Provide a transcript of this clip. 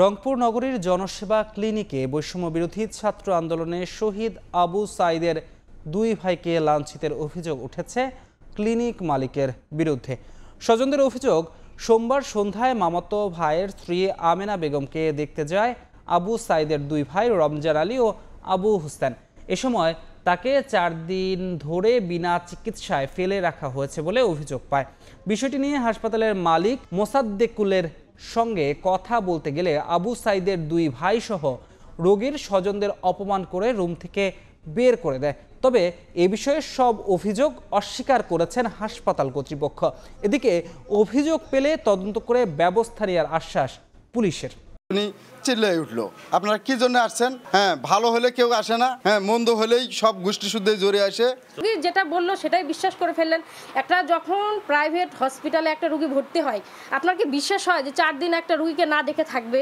রংপুর নগরীর জনসেবা ক্লিনিকে বৈষম্য বিরোধী ছাত্র আন্দোলনে শহীদ আবু সাঈদের দুই ভাইকে লাঞ্ছিতের অভিযোগ উঠেছে ক্লিনিক মালিকের বিরুদ্ধে। স্বজনদের অভিযোগ, সোমবার সন্ধ্যায় মামাতো ভাইয়ের স্ত্রী আমেনা বেগমকে দেখতে যায় আবু সাঈদের দুই ভাই রমজান আলী ও আবু হোসেন। এ সময় তাকে 4 দিন ধরে বিনা চিকিৎসায় ফেলে রাখা হয়েছে বলে অভিযোগ পায়। বিষয়টি নিয়ে হাসপাতালের মালিক মোসাদ্দেকুলের সঙ্গে কথা বলতে গেলে আবু সাঈদের দুই ভাই সহ রোগীর স্বজনদের অপমান করে রুম থেকে বের করে দেয়। তবে এ বিষয়ে সব অভিযোগ অস্বীকার করেছেন হাসপাতাল কর্তৃপক্ষ। এদিকে অভিযোগ পেলে তদন্ত করে ব্যবস্থা নেওয়ার আশ্বাস পুলিশের। উনি চিল্লাই উঠলো, আপনারা কি জন্য আসছেন? হ্যাঁ, ভালো হলে কেউ আসে না, হ্যাঁ মন্দ হলেই সব গোষ্ঠী শুদ্ধে জড়িয়ে আসে। রুগী যেটা বললো সেটাই বিশ্বাস করে ফেললেন। একটা যখন প্রাইভেট হসপিটালে একটা রুগী ভর্তি হয়, আপনার কি বিশ্বাস হয় যে 4 দিন একটা রুগীকে না দেখে থাকবে?